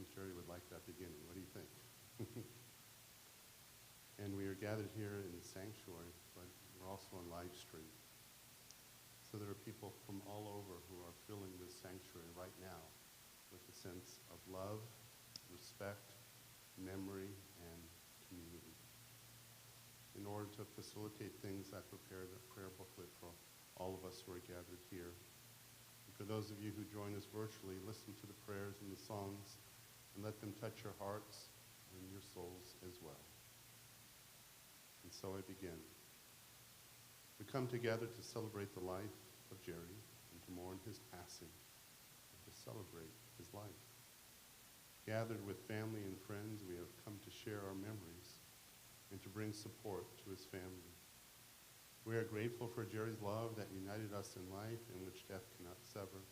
think Sherry would like that beginning. What do you think? And we are gathered here in the sanctuary, but we're also on live stream. So there are people from all over who are filling this sanctuary right now with a sense of love, respect, memory, and community. In order to facilitate things, I prepared a prayer booklet for all of us who are gathered here. And for those of you who join us virtually, listen to the prayers and the songs and let them touch your hearts and your souls as well. And so I begin. We come together to celebrate the life of Jerry and to mourn his passing and to celebrate his life. Gathered with family and friends, we have come to share our memories and to bring support to his family. We are grateful for Jerry's love that united us in life and which death cannot sever,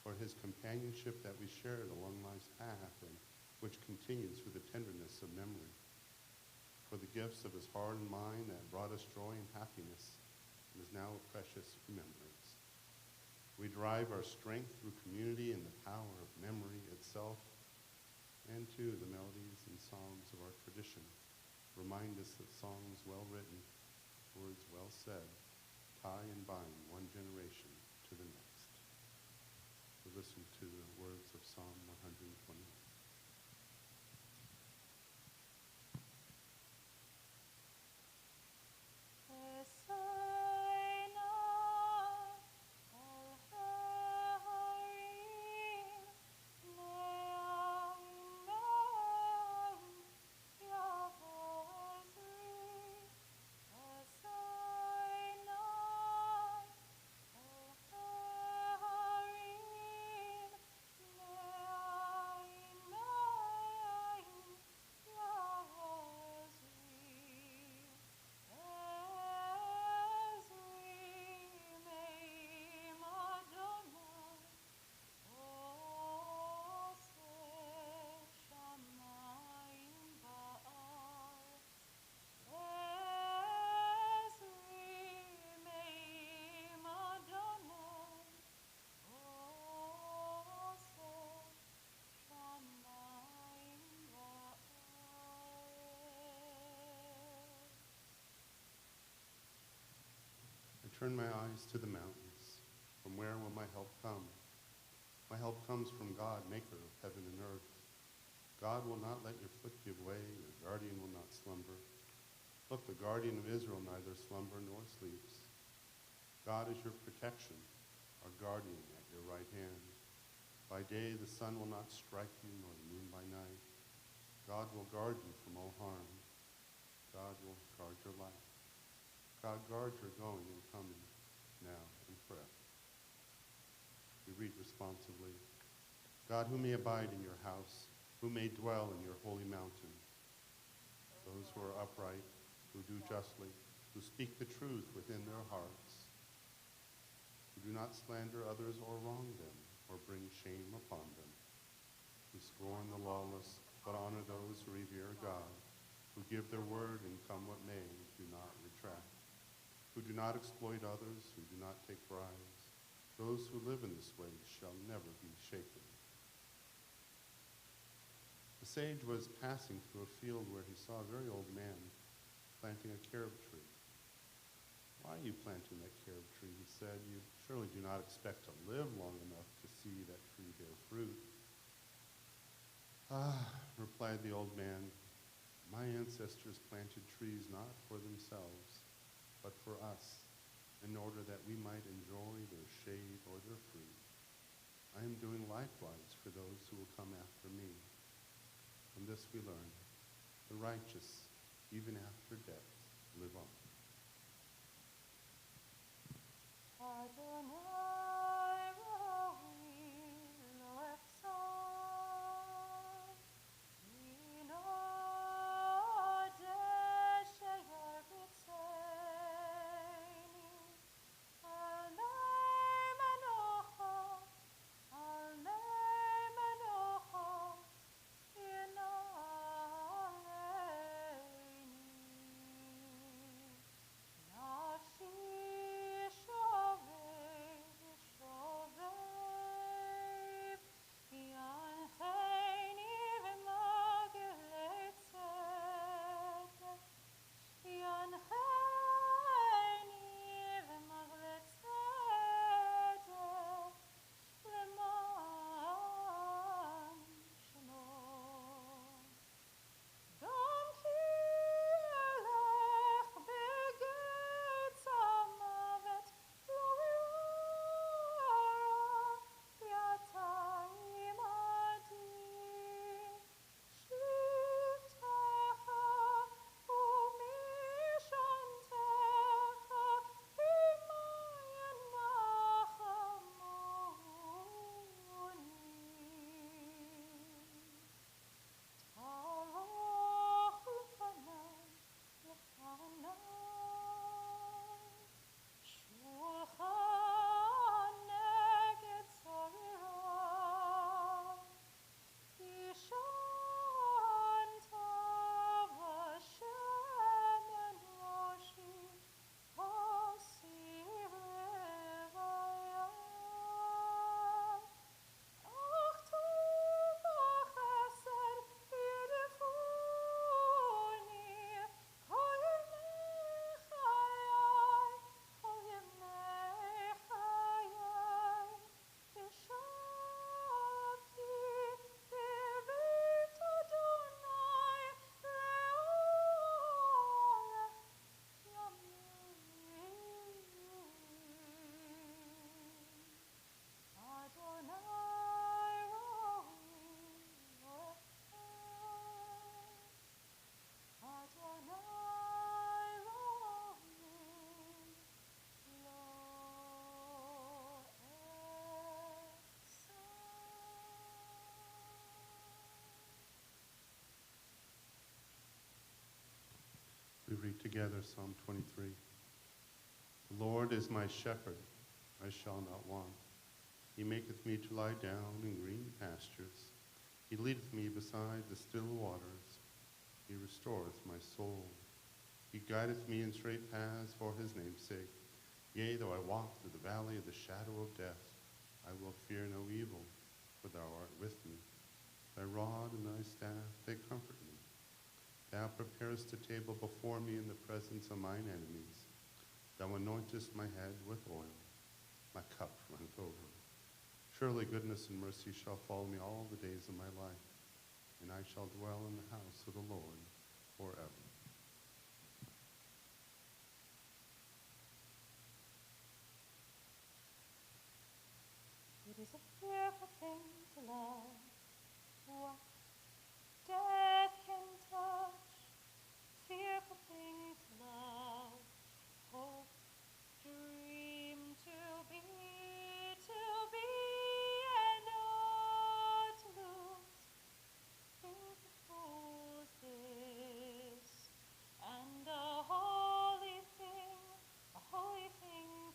for his companionship that we shared along life's path and which continues through the tenderness of memory, for the gifts of his heart and mind that brought us joy and happiness and is now a precious remembrance. We derive our strength through community and the power of memory itself, and too the melodies and psalms of our tradition remind us that songs well written, words well said, tie and bind one generation to the next. We listen to the words of Psalm 121. Turn my eyes to the mountains. From where will my help come? My help comes from God, maker of heaven and earth. God will not let your foot give way, your guardian will not slumber. Look, the guardian of Israel neither slumber nor sleeps. God is your protection, our guardian at your right hand. By day the sun will not strike you, nor the moon by night. God will guard you from all harm. God will guard your life. God guard your going and coming, now and forever. We read responsively, God, who may abide in your house, who may dwell in your holy mountain? Those who are upright, who do justly, who speak the truth within their hearts, who do not slander others or wrong them, or bring shame upon them, who scorn the lawless, but honor those who revere God, who give their word and come what may, do not retract, who do not exploit others, who do not take bribes. Those who live in this way shall never be shaken. The sage was passing through a field where he saw a very old man planting a carob tree. Why are you planting that carob tree? He said. You surely do not expect to live long enough to see that tree bear fruit. Ah, replied the old man, my ancestors planted trees not for themselves, but for us, in order that we might enjoy their shade or their fruit. I am doing likewise for those who will come after me. From this we learn, the righteous, even after death, live on. read together Psalm 23. The Lord is my shepherd, I shall not want. He maketh me to lie down in green pastures. He leadeth me beside the still waters. He restoreth my soul. He guideth me in straight paths for his name's sake. Yea, though I walk through the valley of the shadow of death, I will fear no evil, for thou art with me. Thy rod and thy staff, they comfort me. Thou preparest a table before me in the presence of mine enemies. Thou anointest my head with oil. My cup runneth over. Surely goodness and mercy shall follow me all the days of my life, and I shall dwell in the house of the Lord forever. It is a fearful thing to love what death can touch. Fearful thing to love, hope, dream to be, and not to lose. Think of fools this, and a holy thing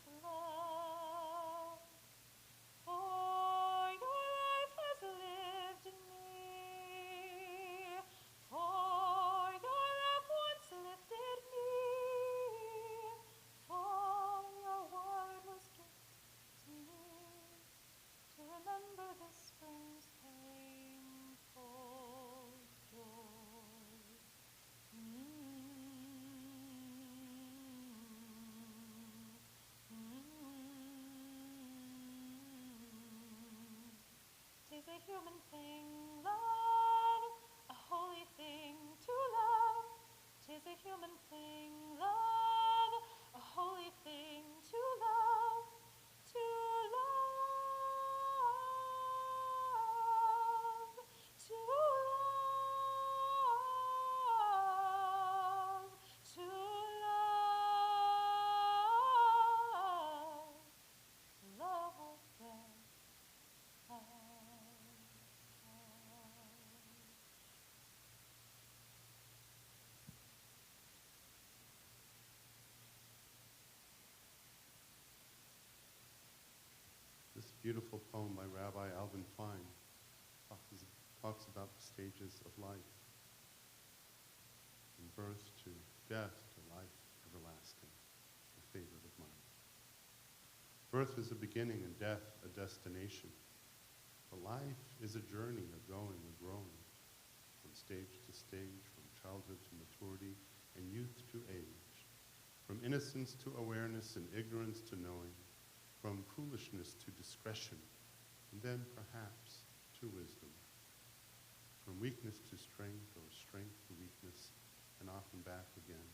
to love. For your life has lived in me, for your love once lifted me, for your word was gift to me, to remember this brings painful joy. Tis a human thing, love, a holy thing to love. Tis a human thing, love, a holy thing to love, to love, to love, to love what death has. This beautiful poem by Rabbi Alvin Fine talks about the stages of life, from birth to death to life everlasting, a favorite of mine. Birth is a beginning and death a destination. But life is a journey of going and growing, from stage to stage, from childhood to maturity, and youth to age, from innocence to awareness and ignorance to knowing, from foolishness to discretion, and then perhaps to wisdom, from weakness to strength, or strength to weakness, and often back again,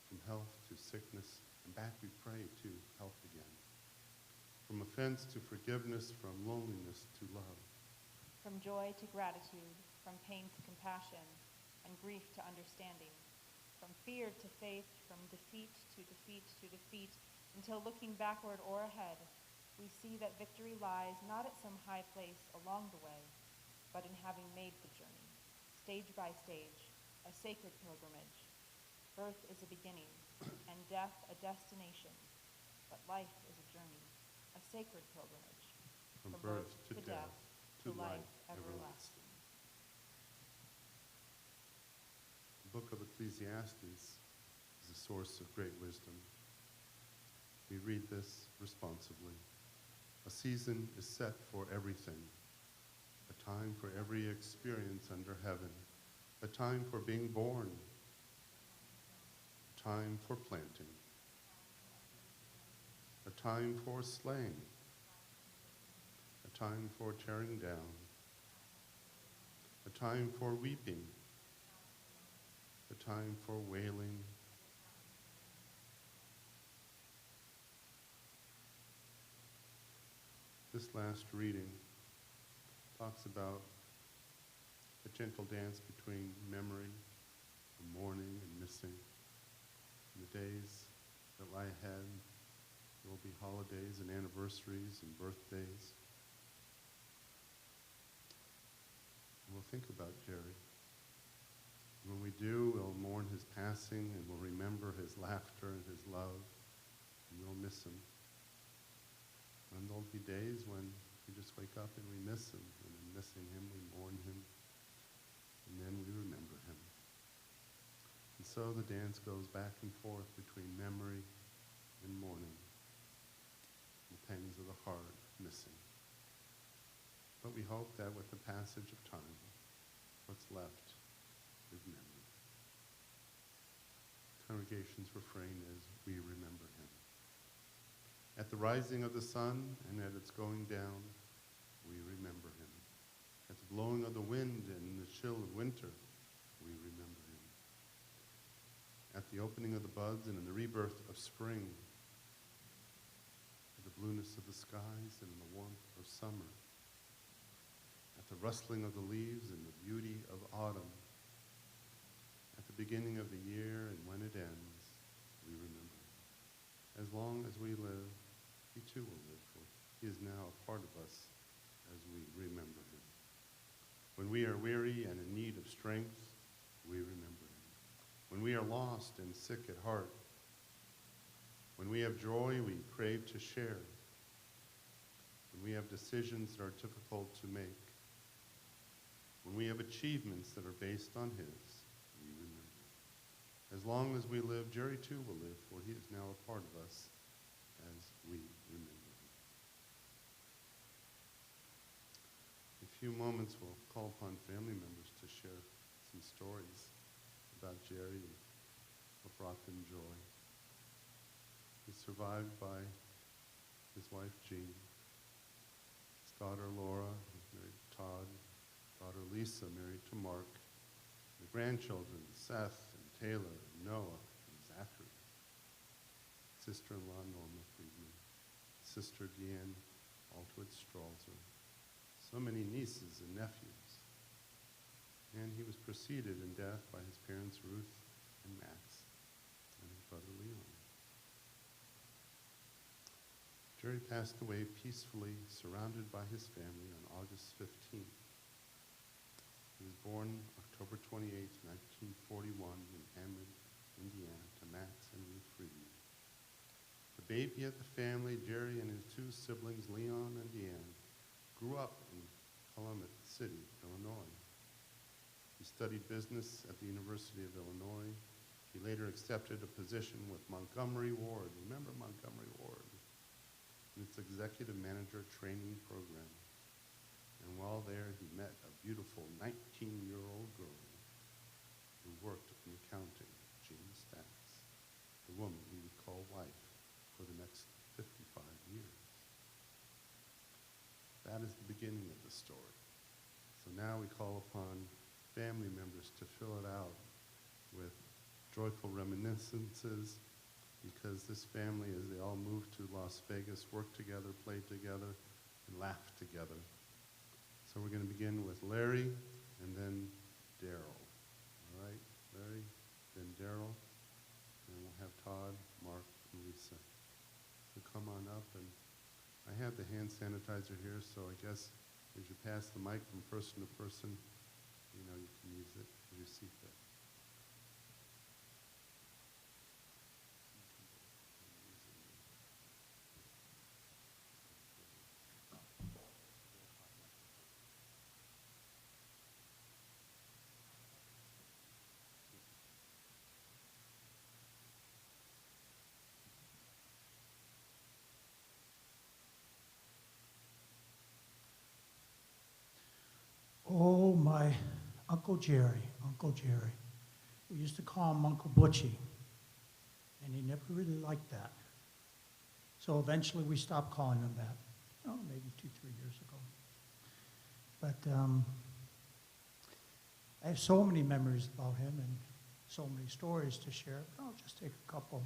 from health to sickness, and back we pray to health again, from offense to forgiveness, from loneliness to love, From joy to gratitude, from pain to compassion, and grief to understanding, from fear to faith, from defeat to defeat to defeat, until looking backward or ahead, we see that victory lies not at some high place along the way, but in having made the journey, stage by stage, a sacred pilgrimage. Birth is a beginning, and death a destination, but life is a journey, a sacred pilgrimage, from birth to death to life everlasting. The book of Ecclesiastes is a source of great wisdom. We read this responsibly. A season is set for everything, a time for every experience under heaven, a time for being born, a time for planting, a time for slaying, a time for tearing down, a time for weeping, a time for wailing, this last reading talks about a gentle dance between memory and mourning and missing. In the days that lie ahead, there will be holidays and anniversaries and birthdays. And we'll think about Jerry. When we we do, we'll mourn his passing and we'll remember his laughter and his love, and we'll miss him. And there'll be days when we just wake up and we miss him, and in missing him, we mourn him, and then we remember him. And so the dance goes back and forth between memory and mourning, the pangs of the heart missing. But we hope that with the passage of time, what's left is memory. Congregation's refrain is, we remember him. At the rising of the sun and at its going down, we remember him. At the blowing of the wind and in the chill of winter, we remember him. At the opening of the buds and in the rebirth of spring, at the blueness of the skies and in the warmth of summer, at the rustling of the leaves and the beauty of autumn, at the beginning of the year and when it ends, we remember him. As long as we live, he too will live, for he is now a part of us as we remember him. When we are weary and in need of strength, we remember him. When we are lost and sick at heart, when we have joy we crave to share, when we have decisions that are difficult to make, when we have achievements that are based on his, we remember. As long as we live, Jerry too will live, for he is now a part of us as we remember him. In a few moments, we'll call upon family members to share some stories about Jerry and what brought them joy. He's survived by his wife, Jean, his daughter, Laura, who's married to Todd, daughter, Lisa, married to Mark, the grandchildren, Seth and Taylor, and Noah, and Zachary, sister-in-law, Norma Friedman, sister, Deanne Altwitz Stralzer, so many nieces and nephews. And he was preceded in death by his parents, Ruth and Max, and his brother, Leon. Jerry passed away peacefully, surrounded by his family on August 15th. He was born October 28, 1941 in Hammond, Indiana, to Max and Ruth Friedman. The baby of the family, Jerry and his two siblings, Leon and Deanne, grew up in Willamette City, Illinois. He studied business at the University of Illinois. He later accepted a position with Montgomery Ward. Remember Montgomery Ward? In its executive manager training program. And while there, he met a beautiful 19-year-old girl who worked in accounting, Jean Stacks, the woman he would call wife for the next 55 years. That is the beginning of the story. So now we call upon family members to fill it out with joyful reminiscences, because this family, as they all moved to Las Vegas, worked together, played together, and laughed together. So we're going to begin with Larry and then Daryl. All right, Larry, then Daryl, and we'll have Todd, Mark, and Lisa. So come on up, and I have the hand sanitizer here, so I guess as you pass the mic from person to person, you know, you can use it as you see fit. Oh, my Uncle Jerry. We used to call him Uncle Butchie, and he never really liked that. So eventually we stopped calling him that, maybe 2-3 years ago. But I have so many memories about him and so many stories to share, but I'll just take a couple.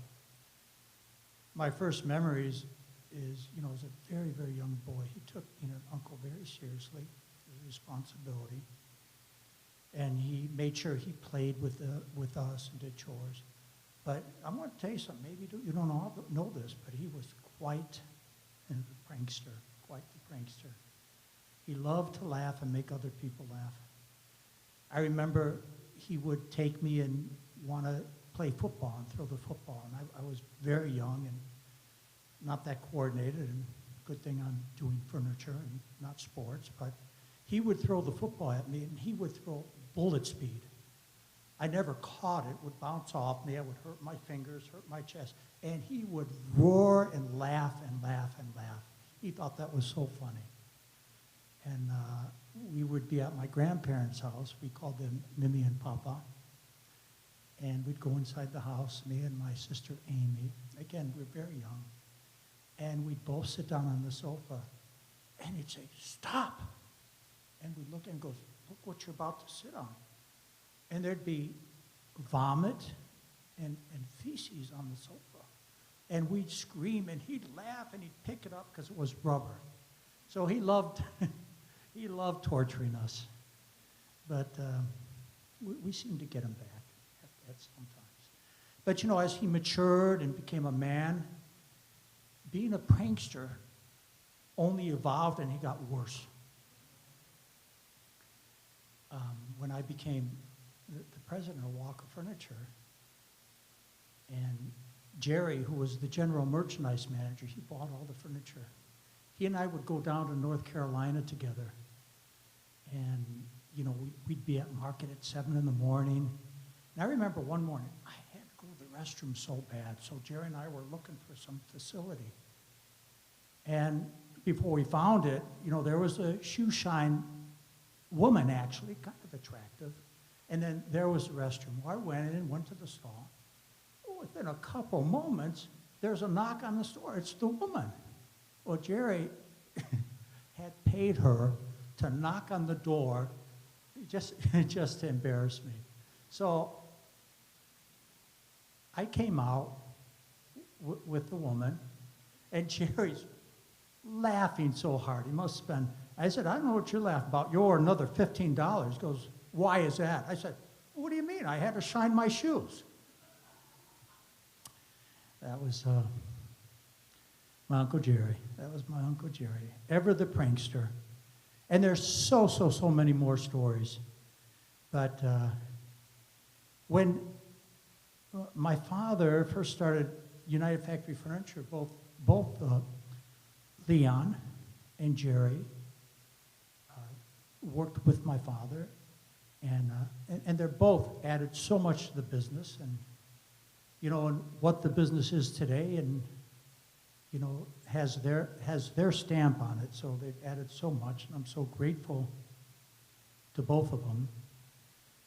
My first memories is, as a very, very young boy, he took being an uncle very seriously. Responsibility, and he made sure he played with us and did chores. But I want to tell you something. Maybe you don't know this, but he was quite the prankster. He loved to laugh and make other people laugh. I remember he would take me and want to play football and throw the football. And I was very young and not that coordinated, and good thing I'm doing furniture and not sports, but he would throw the football at me, and he would throw bullet speed. I never caught it. It would bounce off me. I would hurt my fingers, hurt my chest. And he would roar and laugh and laugh and laugh. He thought that was so funny. And we would be at my grandparents' house. We called them Mimi and Papa. And we'd go inside the house, me and my sister Amy. Again, we were very young. And we'd both sit down on the sofa. And he'd say, "Stop." And we'd look and goes, "Look what you're about to sit on." And there'd be vomit and feces on the sofa. And we'd scream, and he'd laugh, and he'd pick it up because it was rubber. So he loved, he loved torturing us. But we seemed to get him back at some times. But, you know, as he matured and became a man, being a prankster only evolved, and he got worse. When I became the president of Walker Furniture, and Jerry, who was the general merchandise manager, he bought all the furniture. He and I would go down to North Carolina together, and you know, we'd be at market at 7 in the morning. And I remember one morning, I had to go to the restroom so bad, so Jerry and I were looking for some facility. And before we found it, you know, there was a shoe shine woman, actually, kind of attractive. And then there was the restroom. Well, I went in and went to the stall. Within a couple moments, there's a knock on the door. It's the woman. Well, Jerry had paid her to knock on the door just to embarrass me. So I came out with the woman, and Jerry's laughing so hard. He must have been, I said, "I don't know what you're laughing about. You're another $15. He goes, "Why is that?" I said, "What do you mean? I had to shine my shoes." That was my Uncle Jerry. That was my Uncle Jerry. Ever the prankster. And there's so many more stories. But when my father first started United Factory Furniture, both Leon and Jerry worked with my father, and they're both added so much to the business, and you know, and what the business is today, and you know, has their stamp on it. So they've added so much, and I'm so grateful to both of them.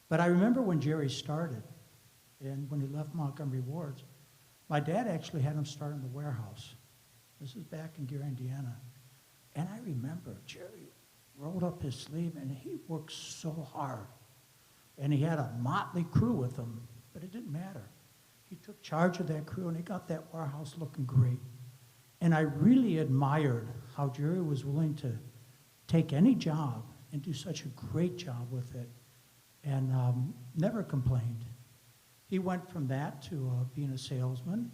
But I remember when Jerry started, and when he left Montgomery Wards, my dad actually had him start in the warehouse. This is back in Gary, Indiana. And I remember Jerry rolled up his sleeve, and he worked so hard. And he had a motley crew with him, but it didn't matter. He took charge of that crew, and he got that warehouse looking great. And I really admired how Jerry was willing to take any job and do such a great job with it, and never complained. He went from that to being a salesman,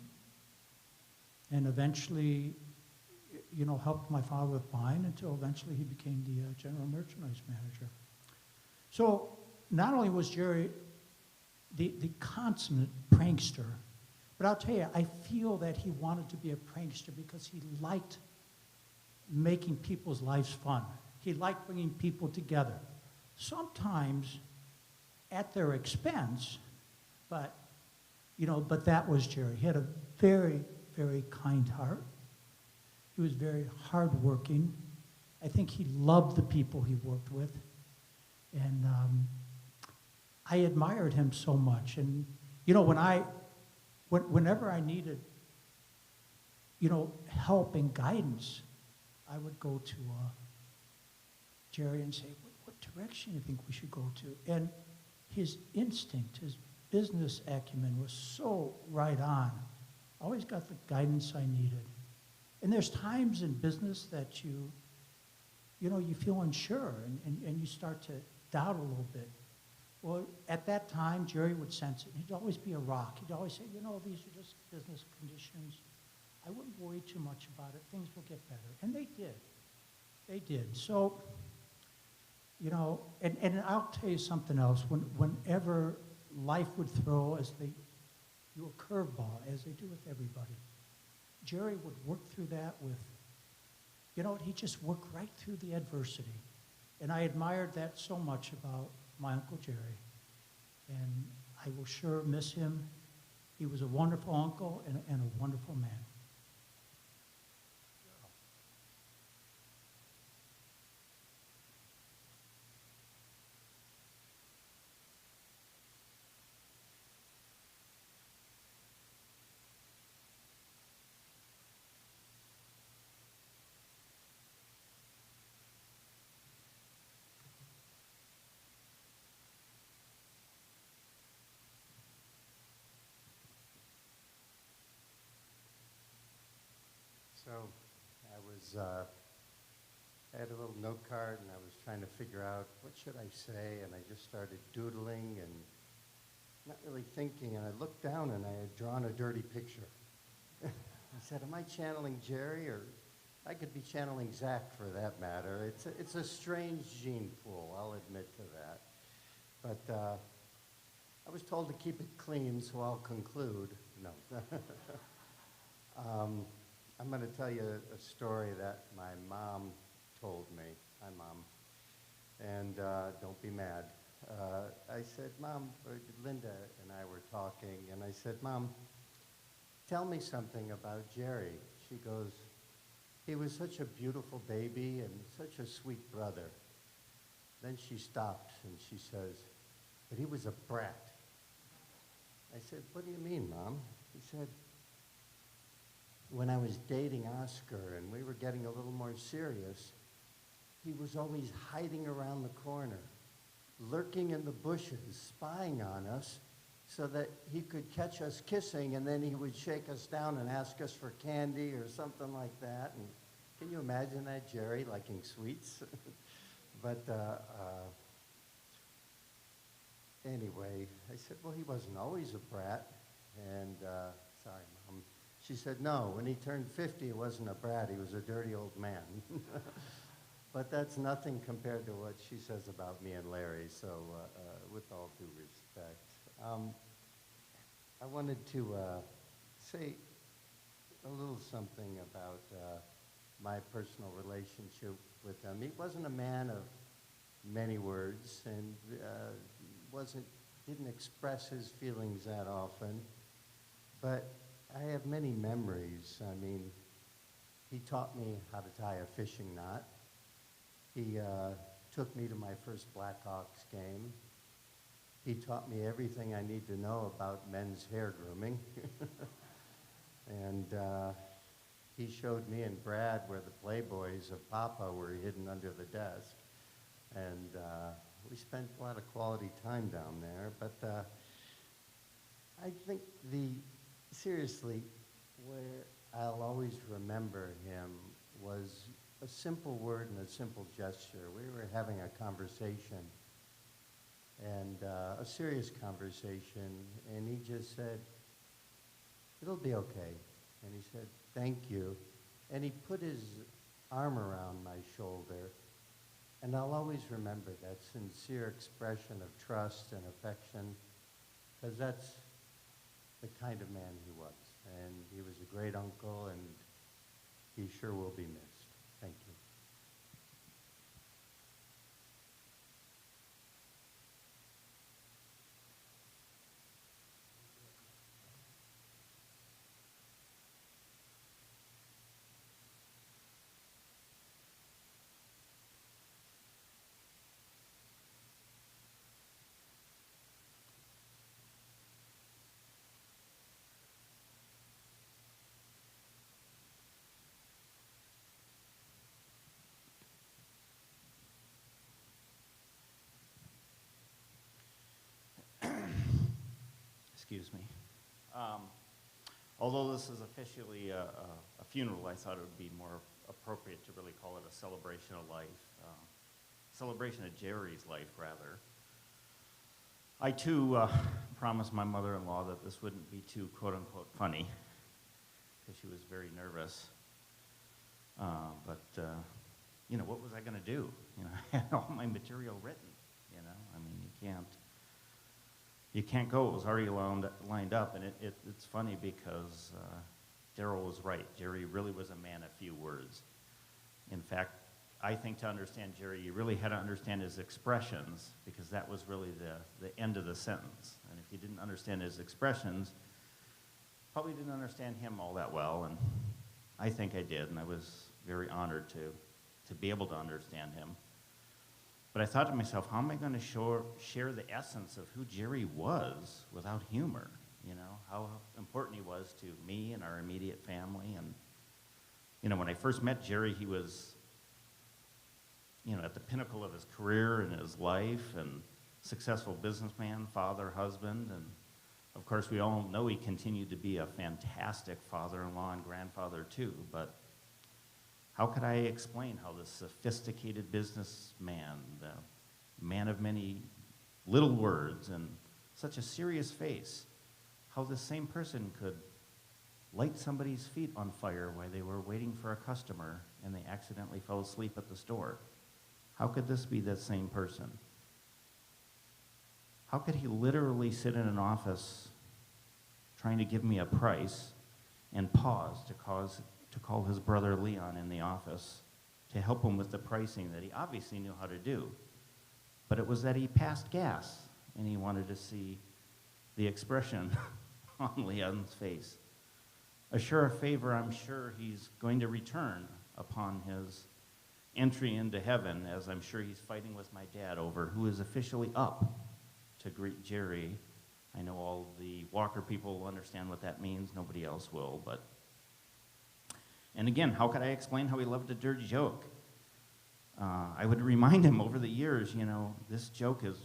and eventually, you know, helped my father with buying until eventually he became the general merchandise manager. So not only was Jerry the consummate prankster, but I'll tell you, I feel that he wanted to be a prankster because he liked making people's lives fun. He liked bringing people together, sometimes at their expense, but that was Jerry. He had a very, very kind heart. He was very hardworking. I think he loved the people he worked with. And I admired him so much. And, you know, whenever I needed, you know, help and guidance, I would go to Jerry and say, what direction do you think we should go to? And his instinct, his business acumen was so right on. I always got the guidance I needed. And there's times in business that you feel unsure, and you start to doubt a little bit. Well, at that time, Jerry would sense it. He'd always be a rock. He'd always say, you know, these are just business conditions. I wouldn't worry too much about it. Things will get better. And they did. They did. So You know, and I'll tell you something else. Whenever life would throw you a curveball, as they do with everybody, Jerry would work through that with, you know, he just worked right through the adversity. And I admired that so much about my Uncle Jerry. And I will sure miss him. He was a wonderful uncle and a wonderful man. So I had a little note card and I was trying to figure out what should I say, and I just started doodling and not really thinking, and I looked down and I had drawn a dirty picture. I said, am I channeling Jerry, or I could be channeling Zach for that matter. It's a strange gene pool, I'll admit to that. But I was told to keep it clean, so I'll conclude. No. I'm going to tell you a story that my mom told me. Hi, Mom. And don't be mad. I said, Mom, Linda and I were talking, and I said, Mom, tell me something about Jerry. She goes, he was such a beautiful baby and such a sweet brother. Then she stopped and she says, but he was a brat. I said, what do you mean, Mom? He said, when I was dating Oscar and we were getting a little more serious, he was always hiding around the corner, lurking in the bushes, spying on us so that he could catch us kissing, and then he would shake us down and ask us for candy or something like that. And can you imagine that, Jerry, liking sweets? But anyway, I said, well, he wasn't always a brat. And sorry, Mom. She said, no, when he turned 50, he wasn't a brat. He was a dirty old man. But that's nothing compared to what she says about me and Larry, so with all due respect. I wanted to say a little something about my personal relationship with him. He wasn't a man of many words and didn't express his feelings that often, but I have many memories. I mean, he taught me how to tie a fishing knot. He took me to my first Blackhawks game. He taught me everything I need to know about men's hair grooming. And he showed me and Brad where the Playboys of Papa were hidden under the desk. And we spent a lot of quality time down there. But I think seriously, where I'll always remember him was a simple word and a simple gesture. We were having a conversation, and a serious conversation, and he just said, it'll be okay. And he said, thank you. And he put his arm around my shoulder, and I'll always remember that sincere expression of trust and affection, because that's the kind of man he was. And he was a great uncle, and he sure will be missed. Thank you. Excuse me. Although this is officially a funeral, I thought it would be more appropriate to really call it a celebration of life, celebration of Jerry's life, rather. I, too, promised my mother-in-law that this wouldn't be too, quote-unquote, funny, because she was very nervous. But what was I going to do? I had all my material written, I mean, you can't go. It was already lined up, and it's funny because Daryl was right. Jerry really was a man of few words. In fact, I think to understand Jerry, you really had to understand his expressions, because that was really the end of the sentence. And if you didn't understand his expressions, probably didn't understand him all that well, and I think I did, and I was very honored to be able to understand him. But I thought to myself, how am I going to share the essence of who Jerry was without humor? How important he was to me and our immediate family. And, when I first met Jerry, he was, at the pinnacle of his career and his life, and successful businessman, father, husband, and of course, we all know he continued to be a fantastic father-in-law and grandfather too, but how could I explain how this sophisticated businessman, the man of many little words and such a serious face, how this same person could light somebody's feet on fire while they were waiting for a customer and they accidentally fell asleep at the store? How could this be that same person? How could he literally sit in an office trying to give me a price and pause to call his brother Leon in the office to help him with the pricing that he obviously knew how to do? But it was that he passed gas and he wanted to see the expression on Leon's face. Assure a favor I'm sure he's going to return upon his entry into heaven, as I'm sure he's fighting with my dad over who is officially up to greet Jerry. I know all the Walker people will understand what that means. Nobody else will, but... And again, how could I explain how he loved a dirty joke? I would remind him over the years, this joke is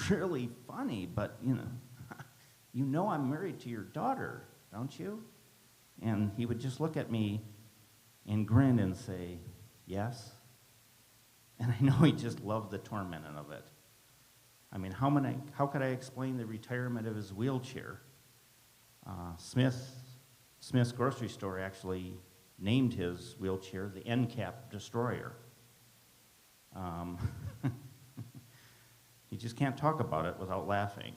really funny, but, I'm married to your daughter, don't you? And he would just look at me and grin and say, yes. And I know he just loved the torment of it. I mean, how could I explain the retirement of his wheelchair? Smith's grocery store actually named his wheelchair the End Cap Destroyer. You just can't talk about it without laughing.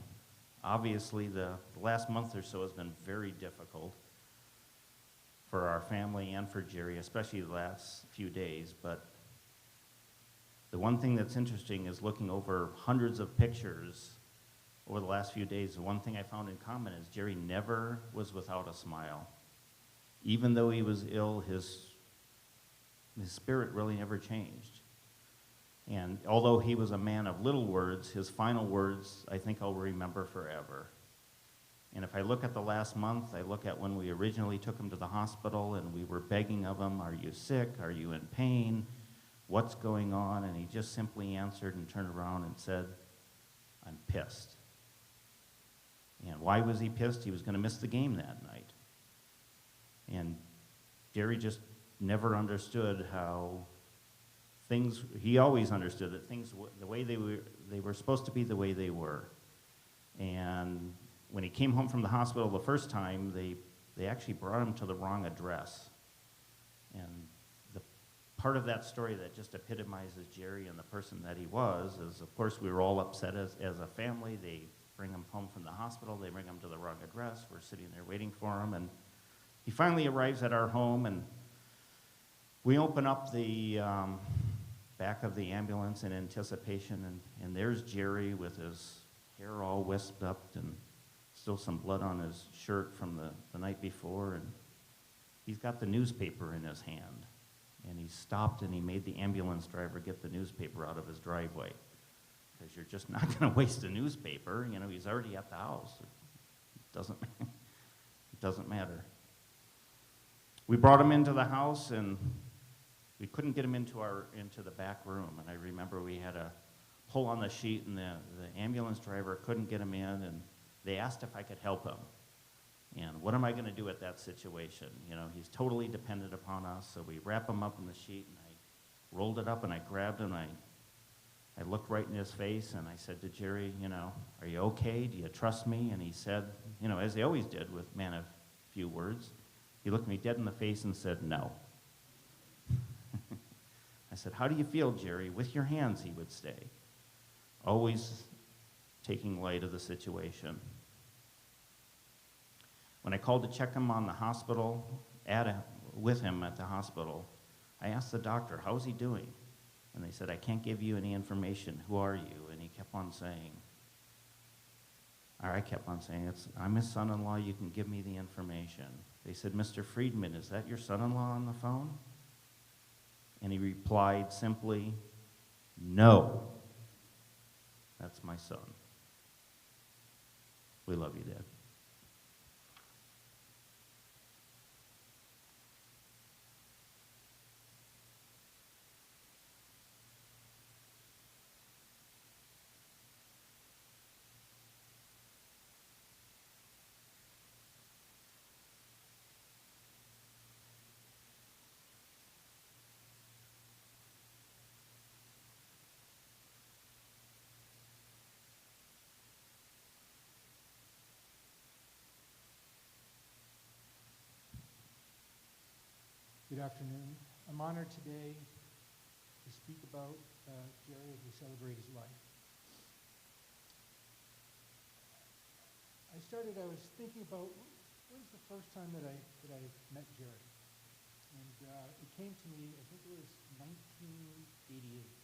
Obviously, the last month or so has been very difficult for our family and for Jerry, especially the last few days, but the one thing that's interesting is looking over hundreds of pictures over the last few days. The one thing I found in common is Jerry never was without a smile. Even though he was ill, his spirit really never changed. And although he was a man of little words, his final words I think I'll remember forever. And if I look at the last month, I look at when we originally took him to the hospital and we were begging of him, are you sick? Are you in pain? What's going on? And he just simply answered and turned around and said, I'm pissed. And why was he pissed? He was going to miss the game that night. And Jerry just never understood how things, he always understood that things, the way they were supposed to be the way they were. And when he came home from the hospital the first time, they actually brought him to the wrong address. And the part of that story that just epitomizes Jerry and the person that he was is, of course, we were all upset as a family. They bring him home from the hospital. They bring him to the wrong address. We're sitting there waiting for him. And he finally arrives at our home, and we open up the back of the ambulance in anticipation, and there's Jerry with his hair all wisped up and still some blood on his shirt from the night before, and he's got the newspaper in his hand. And he stopped and he made the ambulance driver get the newspaper out of his driveway, because you're just not going to waste a newspaper. He's already at the house. It doesn't matter. We brought him into the house, and we couldn't get him into the back room. And I remember we had to pull on the sheet, and the ambulance driver couldn't get him in, and they asked if I could help him. And what am I going to do at that situation? He's totally dependent upon us, so we wrap him up in the sheet, and I rolled it up, and I grabbed him, and I looked right in his face, and I said to Jerry, are you okay? Do you trust me? And he said, as he always did with man of few words, he looked me dead in the face and said, no. I said, "How do you feel, Jerry?" With your hands, he would say, always taking light of the situation. When I called to check him on the hospital, with him at the hospital, I asked the doctor, "How's he doing?" And they said, "I can't give you any information. Who are you?" And he kept on saying, or I kept on saying, "I'm his son-in-law. You can give me the information." They said, "Mr. Friedman, is that your son-in-law on the phone?" And he replied simply, "No, that's my son. We love you, Dad." Good afternoon. I'm honored today to speak about Jerry as we celebrate his life. I was thinking about when was the first time that I met Jerry, and it came to me. I think it was 1988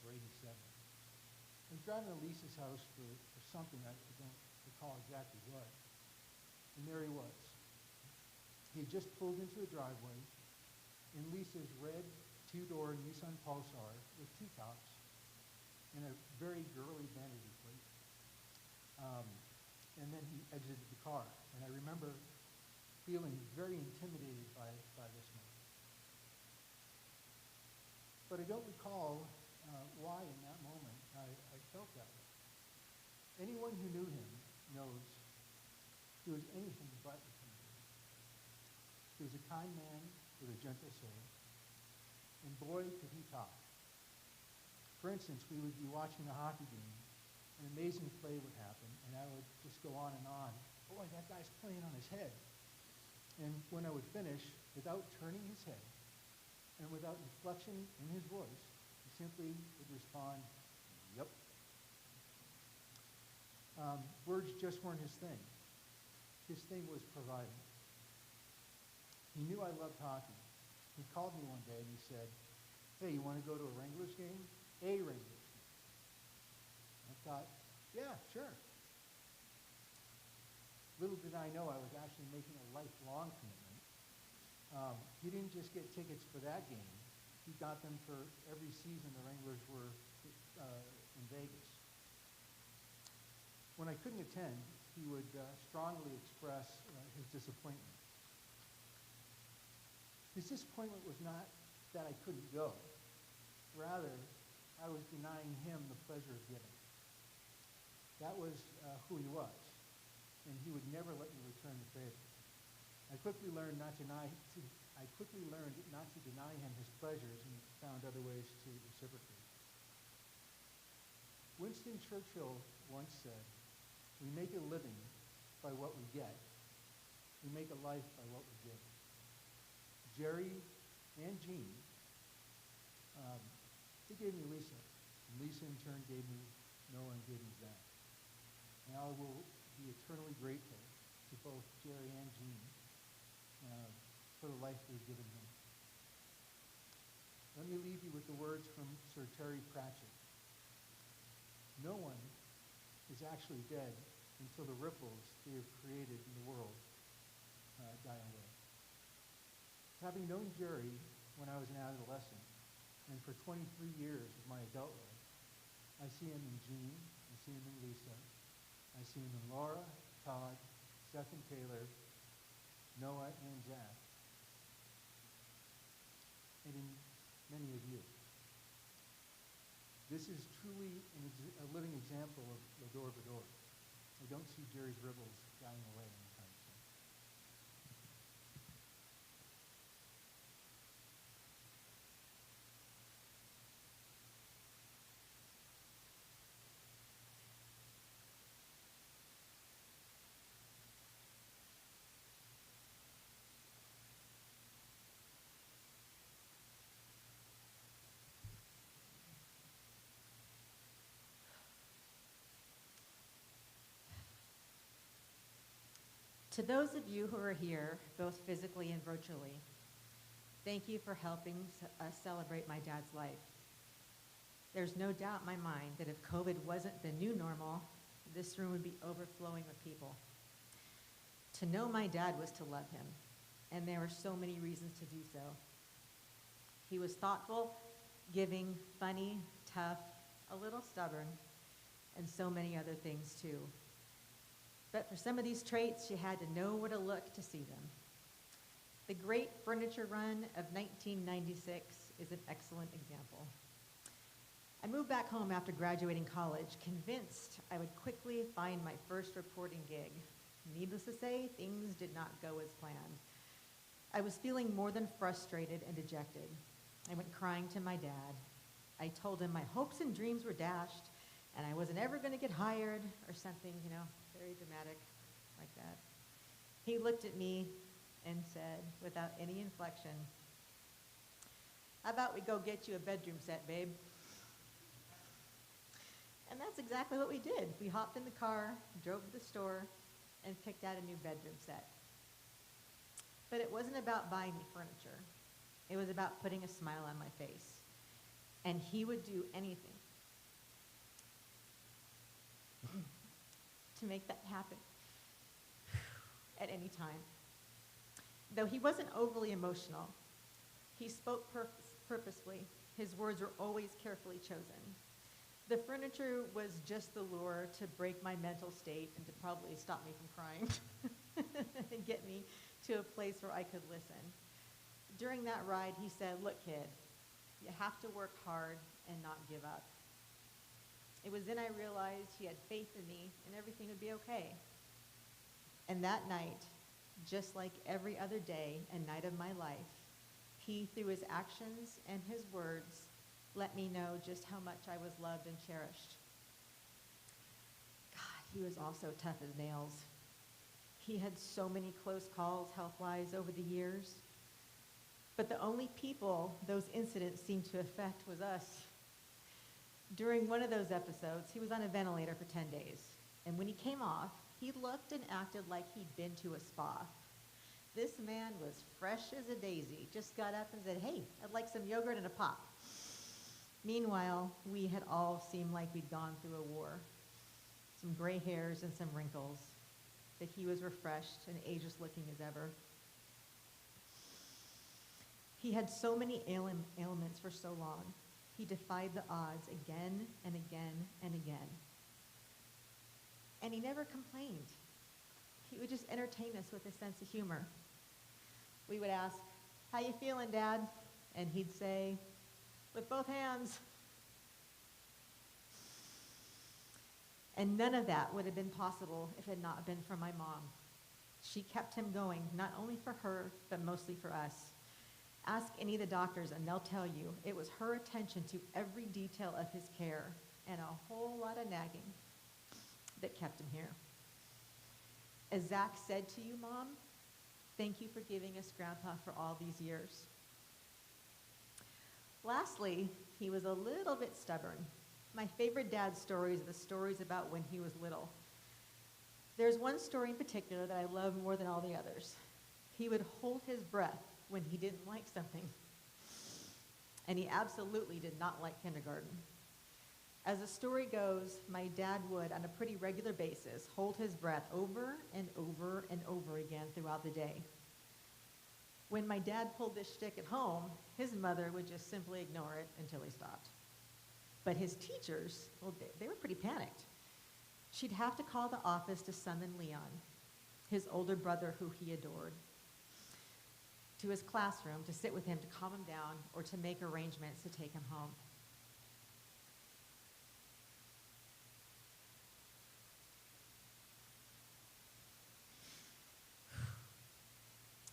or 87. I was driving to Lisa's house for something I don't recall exactly what, and there he was. He had just pulled into the driveway in Lisa's red two-door Nissan Pulsar with two tops and a very girly vanity plate. And then he exited the car. And I remember feeling very intimidated by this man. But I don't recall why in that moment I felt that way. Anyone who knew him knows he was anything but intimidating. He was a kind man with a gentle soul, and boy, could he talk. For instance, we would be watching a hockey game, an amazing play would happen, and I would just go on and on. "Boy, that guy's playing on his head." And when I would finish, without turning his head, and without inflection in his voice, he simply would respond, "Yep." Words just weren't his thing. His thing was providing. He knew I loved hockey. He called me one day and he said, "Hey, you want to go to a Wranglers game?" A Wranglers game. I thought, yeah, sure. Little did I know I was actually making a lifelong commitment. He didn't just get tickets for that game. He got them for every season the Wranglers were in Vegas. When I couldn't attend, he would strongly express his disappointment. His disappointment was not that I couldn't go. Rather, I was denying him the pleasure of giving. That was who he was, and he would never let me return the favor. I quickly learned not to deny him his pleasures and found other ways to reciprocate. Winston Churchill once said, "We make a living by what we get. We make a life by what we give." Jerry and Jean, they gave me Lisa. And Lisa in turn gave me Noah and gave me Zach. And I will be eternally grateful to both Jerry and Jean for the life they've given me. Let me leave you with the words from Sir Terry Pratchett. "No one is actually dead until the ripples they have created in the world die away." Having known Jerry when I was an adolescent, and for 23 years of my adult life, I see him in Jean, I see him in Lisa, I see him in Laura, Todd, Seth and Taylor, Noah and Zach, and in many of you. This is truly a living example of L'Adore Vador. I don't see Jerry's ripples dying away anytime soon. To those of you who are here, both physically and virtually, thank you for helping us celebrate my dad's life. There's no doubt in my mind that if COVID wasn't the new normal, this room would be overflowing with people. To know my dad was to love him, and there were so many reasons to do so. He was thoughtful, giving, funny, tough, a little stubborn, and so many other things too. But for some of these traits, you had to know where to look to see them. The great furniture run of 1996 is an excellent example. I moved back home after graduating college, convinced I would quickly find my first reporting gig. Needless to say, things did not go as planned. I was feeling more than frustrated and dejected. I went crying to my dad. I told him my hopes and dreams were dashed, and I wasn't ever going to get hired or something, very dramatic like that. He looked at me and said, without any inflection, "How about we go get you a bedroom set, babe?" And that's exactly what we did. We hopped in the car, drove to the store, and picked out a new bedroom set. But it wasn't about buying me furniture. It was about putting a smile on my face. And he would do anything to make that happen at any time. Though he wasn't overly emotional, he spoke purposefully. His words were always carefully chosen. The furniture was just the lure to break my mental state and to probably stop me from crying and get me to a place where I could listen. During that ride, he said, "Look, kid, you have to work hard and not give up." It was then I realized he had faith in me and everything would be okay. And that night, just like every other day and night of my life, he, through his actions and his words, let me know just how much I was loved and cherished. God, he was also tough as nails. He had so many close calls health-wise over the years. But the only people those incidents seemed to affect was us. During one of those episodes, he was on a ventilator for 10 days. And when he came off, he looked and acted like he'd been to a spa. This man was fresh as a daisy, just got up and said, "Hey, I'd like some yogurt and a pop." Meanwhile, we had all seemed like we'd gone through a war. Some gray hairs and some wrinkles. But he was refreshed and ageless looking as ever. He had so many ailments for so long. He defied the odds again and again and again. And he never complained. He would just entertain us with a sense of humor. We would ask, "How you feeling, Dad?" And he'd say, "With both hands." And none of that would have been possible if it had not been for my mom. She kept him going, not only for her, but mostly for us. Ask any of the doctors and they'll tell you it was her attention to every detail of his care and a whole lot of nagging that kept him here. As Zach said to you, Mom, thank you for giving us Grandpa for all these years. Lastly, he was a little bit stubborn. My favorite dad stories are the stories about when he was little. There's one story in particular that I love more than all the others. He would hold his breath when he didn't like something. And he absolutely did not like kindergarten. As the story goes, my dad would, on a pretty regular basis, hold his breath over and over and over again throughout the day. When my dad pulled this shtick at home, his mother would just simply ignore it until he stopped. But his teachers, well, they were pretty panicked. She'd have to call the office to summon Leon, his older brother who he adored, to his classroom to sit with him to calm him down or to make arrangements to take him home.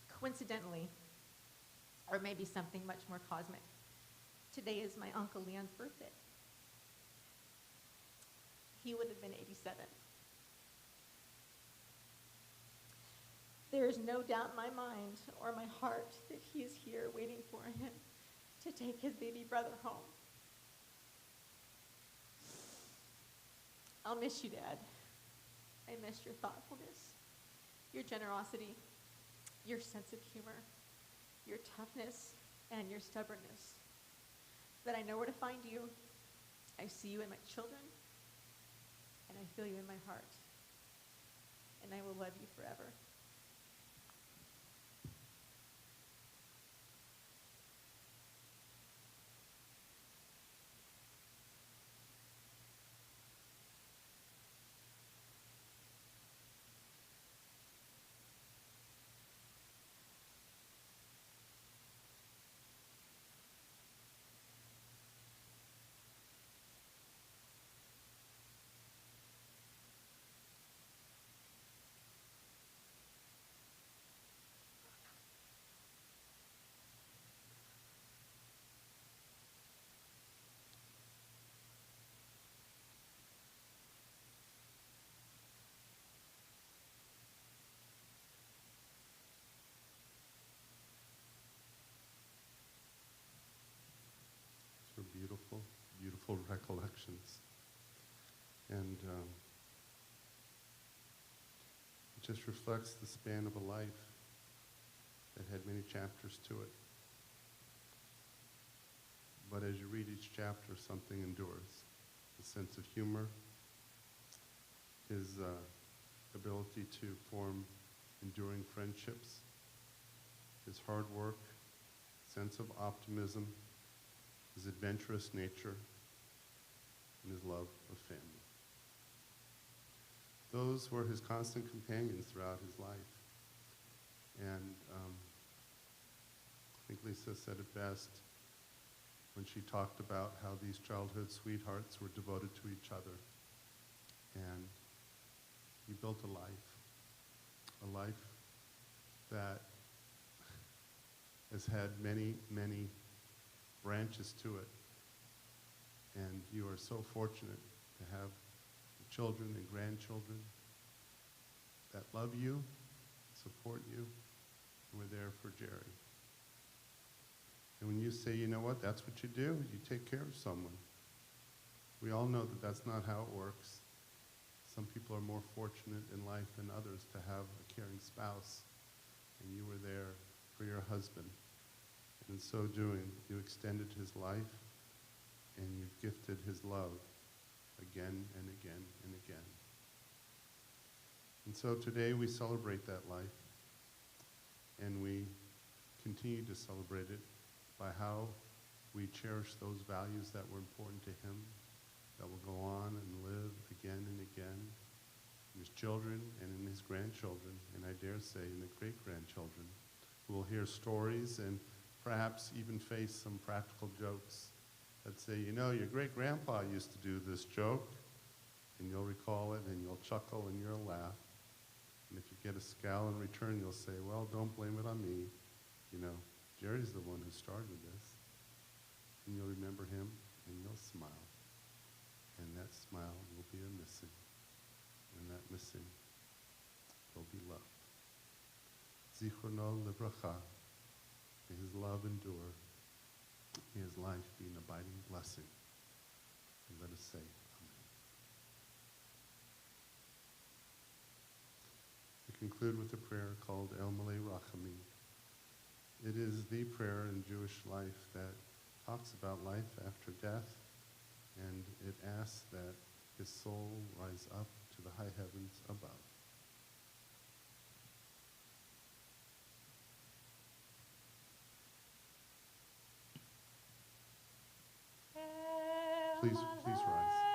Coincidentally, or maybe something much more cosmic, today is my Uncle Leon's birthday. He would have been 87. There is no doubt in my mind or my heart that he is here waiting for him to take his baby brother home. I'll miss you, Dad. I miss your thoughtfulness, your generosity, your sense of humor, your toughness, and your stubbornness. That I know where to find you. I see you in my children, and I feel you in my heart. And I will love you forever. Those are beautiful, beautiful recollections. And it just reflects the span of a life that had many chapters to it. But as you read each chapter, something endures. The sense of humor, his ability to form enduring friendships, his hard work, sense of optimism, his adventurous nature, and his love of family. Those were his constant companions throughout his life. And I think Lisa said it best when she talked about how these childhood sweethearts were devoted to each other. And he built a life that has had many, many branches to it. And you are so fortunate to have children and grandchildren that love you, support you, and were there for Jerry. And when you say, you know what, that's what you do, you take care of someone. We all know that that's not how it works. Some people are more fortunate in life than others to have a caring spouse, and you were there for your husband. And in so doing, you extended his life, and you've gifted his love again and again and again. And so today we celebrate that life, and we continue to celebrate it by how we cherish those values that were important to him, that will go on and live again and again in his children and in his grandchildren, and I dare say in the great-grandchildren, who will hear stories and perhaps even face some practical jokes that say, you know, your great-grandpa used to do this joke, and you'll recall it, and you'll chuckle, and you'll laugh. And if you get a scowl in return, you'll say, well, don't blame it on me. You know, Jerry's the one who started this. And you'll remember him, and you'll smile. And that smile will be a missing. And that missing will be love. Zichrono livracha. May his love endure. May his life be an abiding blessing. And let us say, Amen. We conclude with a prayer called El Malei Rachamim. It is the prayer in Jewish life that talks about life after death, and it asks that his soul rise up to the high heavens above. Please rise.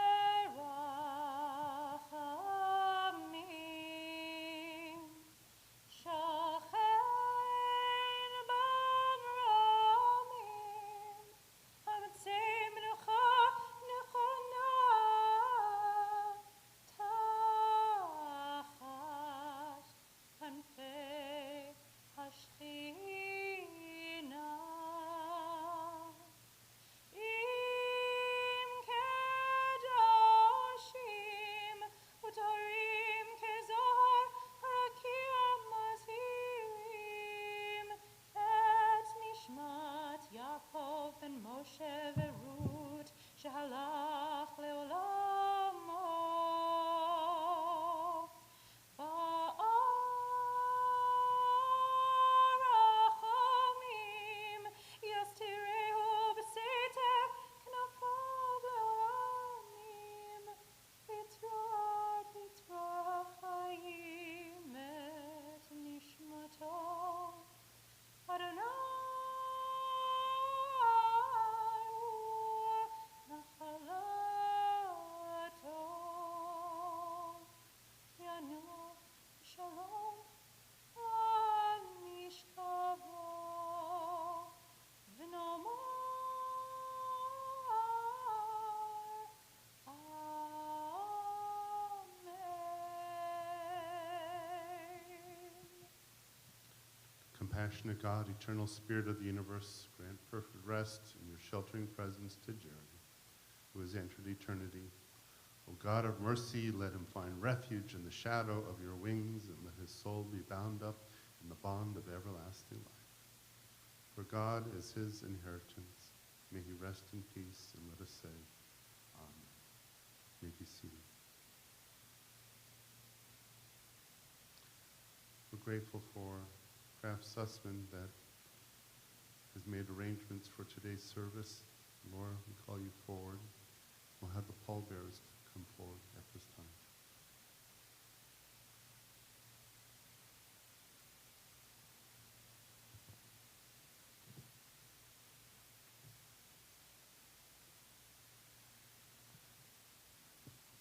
Compassionate God, eternal Spirit of the universe, grant perfect rest in your sheltering presence to Jerry, who has entered eternity. O God of mercy, let him find refuge in the shadow of your wings, and let his soul be bound up in the bond of everlasting life. For God is his inheritance. May he rest in peace, and let us say, Amen. You may be seated. We're grateful for Kraft Sussman that has made arrangements for today's service. Laura, we call you forward. We'll have the pallbearers come forward at this time.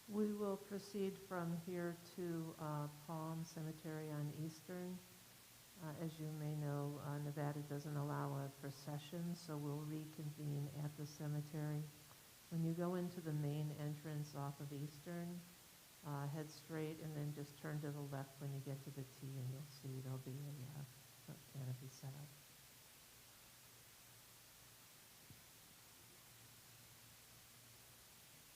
We will proceed from here to Palm Cemetery on Eastern. As you may know, Nevada doesn't allow a procession, so we'll reconvene at the cemetery. When you go into the main entrance off of Eastern, head straight and then just turn to the left when you get to the T, and you'll see there'll be a canopy set up.